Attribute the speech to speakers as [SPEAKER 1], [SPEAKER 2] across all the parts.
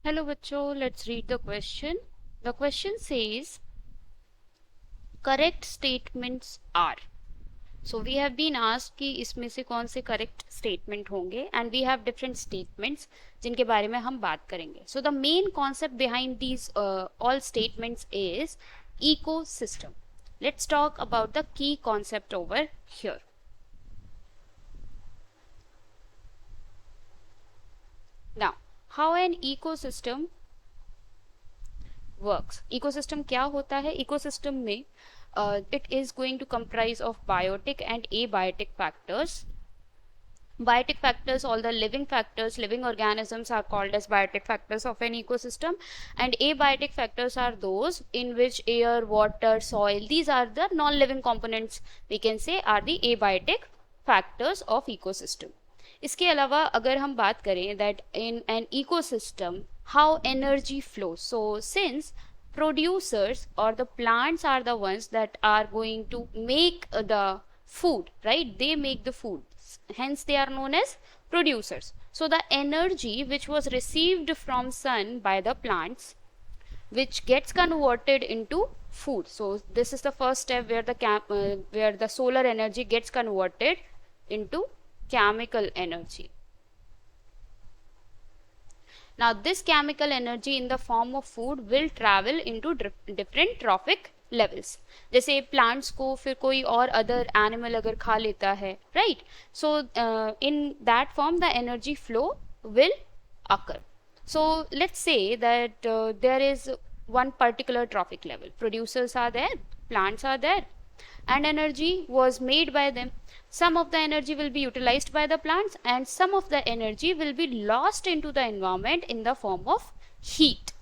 [SPEAKER 1] Hello बच्चों, let's read the question. The question says correct statements are. So we have been asked कि इसमें से कौन से correct statement होंगे and we have different statements जिनके बारे में हम बात करेंगे. So the main concept behind these all statements is ecosystem. Let's talk about the key concept over here. Now, how an ecosystem works. Ecosystem क्या होता है? Ecosystem में it is going to comprise of biotic and abiotic factors. Biotic factors, all the living factors, living organisms are called as biotic factors of an ecosystem, and abiotic factors are those in which air, water, soil, these are the non-living components, we can say, are the abiotic factors of ecosystem. इसके अलावा अगर हम बात करें that in an ecosystem how energy flows, so since producers or the plants are the ones that are going to make the food, right, they make the food, hence they are known as producers. So the energy which was received from sun by the plants, which gets converted into food, so this is the first step where the solar energy gets converted into chemical energy. Now this chemical energy in the form of food will travel into different trophic levels. जैसे plants को फिर कोई और other animal अगर खा लेता है, right? So in that form the energy flow will occur. So let's say that there is one particular trophic level. Producers are there, plants are there, and energy was made by them. Some of the energy will be utilized by the plants and some of the energy will be lost into the environment in the form of heat.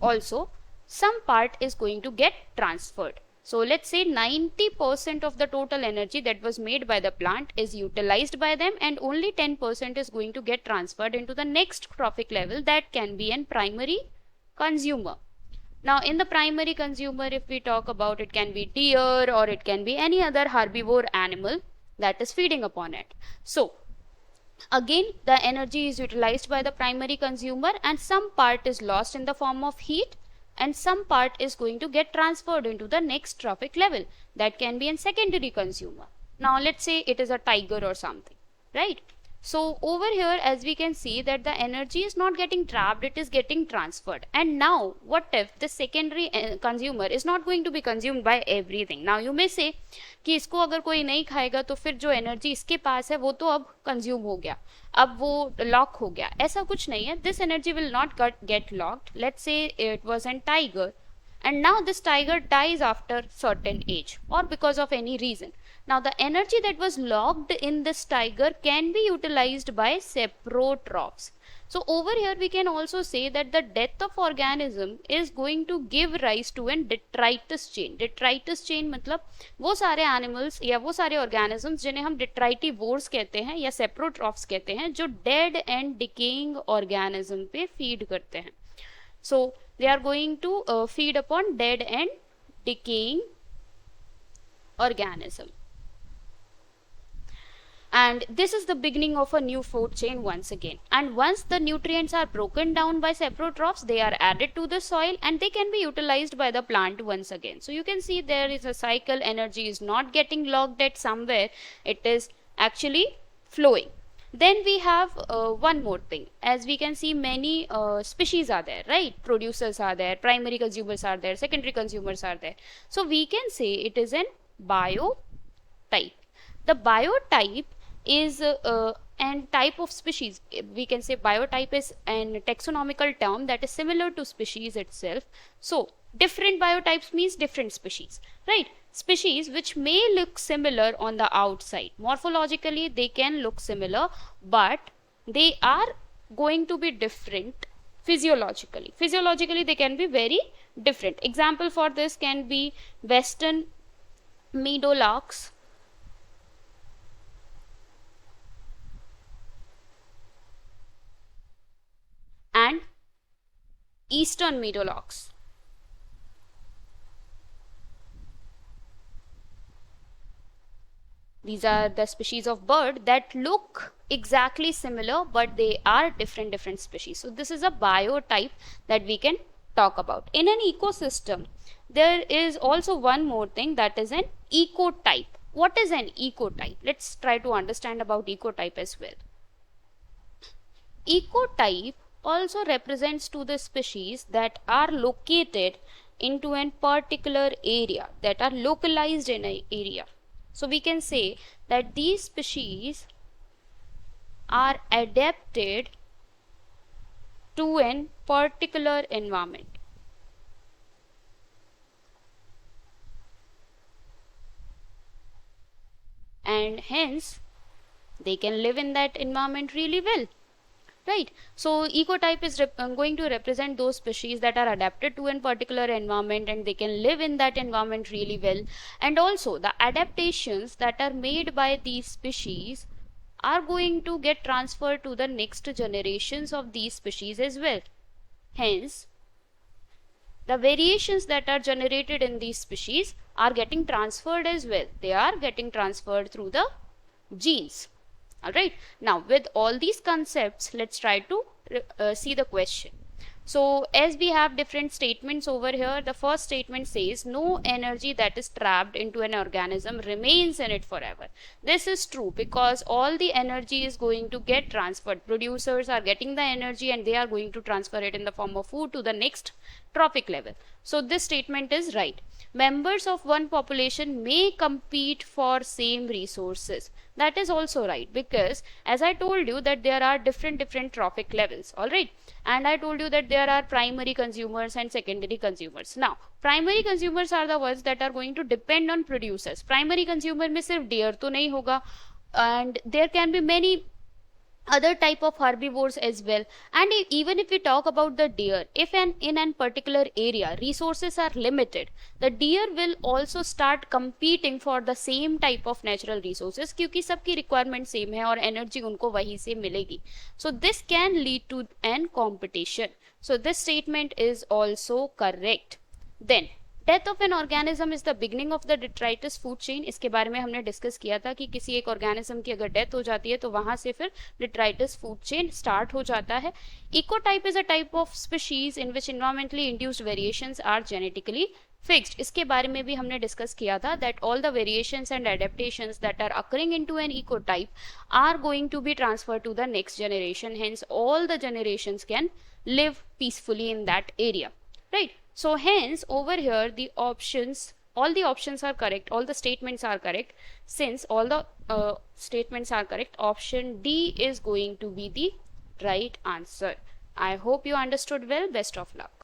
[SPEAKER 1] Also, some part is going to get transferred. So let's say 90% of the total energy that was made by the plant is utilized by them and only 10% is going to get transferred into the next trophic level, that can be an primary consumer. Now in the primary consumer, if we talk about, it can be deer or it can be any other herbivore animal that is feeding upon it. So again the energy is utilized by the primary consumer and some part is lost in the form of heat and some part is going to get transferred into the next trophic level, that can be a secondary consumer. Now let's say it is a tiger or something, right? So over here as we can see that the energy is not getting trapped, it is getting transferred. And now what if the secondary consumer is not going to be consumed by everything? Now you may say कि इसको अगर कोई नहीं खाएगा तो फिर जो energy इसके पास है वो तो अब कंज्यूम हो गया, अब वो लॉक हो गया. ऐसा कुछ नहीं है. This energy will not get locked. Let's say it was an tiger and now this tiger dies after certain age or because of any reason. Now the energy that was locked in this tiger can be utilized by saprotrophs. So over here we can also say that the death of organism is going to give rise to an detritus chain. Detritus chain मतलब वो सारे animals या वो सारे organisms जिन्हें हम detritivores कहते हैं या saprotrophs कहते हैं, जो dead and decaying organism पे feed करते हैं. So they are going to feed upon dead and decaying organism. And this is the beginning of a new food chain once again. And once the nutrients are broken down by saprotrophs, they are added to the soil and they can be utilized by the plant once again. So you can see there is a cycle. Energy is not getting locked at somewhere, it is actually flowing. Then we have one more thing. As we can see, many species are there, right? Producers are there, primary consumers are there, secondary consumers are there. So we can say it is an biotype. The biotype is an type of species. We can say biotype is an taxonomical term that is similar to species itself. So different biotypes means different species, right? Species which may look similar on the outside. Morphologically they can look similar, but they are going to be different physiologically. Physiologically they can be very different. Example for this can be western meadowlarks and eastern meadowlarks. These are the species of bird that look exactly similar, but they are different species. So this is a biotype that we can talk about. In an ecosystem, there is also one more thing, that is an ecotype. What is an ecotype? Let's try to understand about ecotype as well. Ecotype also represents to the species that are located into a particular area, that are localized in an area. So we can say that these species are adapted to a particular environment. And hence they can live in that environment really well, right? So ecotype is going to represent those species that are adapted to a particular environment and they can live in that environment really well. And also the adaptations that are made by these species are going to get transferred to the next generations of these species as well. Hence the variations that are generated in these species are getting transferred as well. They are getting transferred through the genes. Alright, now with all these concepts, let's try to see the question. So as we have different statements over here, the first statement says no energy that is trapped into an organism remains in it forever. This is true because all the energy is going to get transferred. Producers are getting the energy and they are going to transfer it in the form of food to the next trophic level. So this statement is right. Members of one population may compete for same resources. That is also right, because as I told you that there are different trophic levels, all right, and I told you that there are primary consumers and secondary consumers. Now primary consumers are the ones that are going to depend on producers. Primary consumer में सिर्फ deer तो नहीं होगा, and there can be many other type of herbivores as well. And even if we talk about the deer, if in an particular area resources are limited, the deer will also start competing for the same type of natural resources, क्योंकि सबकी requirement same है और energy उनको वहीं से मिलेगी. So this can lead to an competition. So this statement is also correct. Then death of an organism is the beginning of the detritus food chain. इसके बारे में हमने डिस्कस किया था कि किसी एक ऑर्गेनिज्म की अगर डेथ हो जाती है तो वहां से फिर डिट्राइटस फूड चेन स्टार्ट हो जाता है. Ecotype is a type of species in which environmentally induced variations are genetically fixed. इसके बारे में भी हमने डिस्कस किया था that all the variations and adaptations that are occurring into an ecotype are going to be transferred to the next generation. Hence all the generations can live peacefully in that area, right? So hence over here the options, all the options are correct, all the statements are correct. Since all the statements are correct, option D is going to be the right answer. I hope you understood well. Best of luck.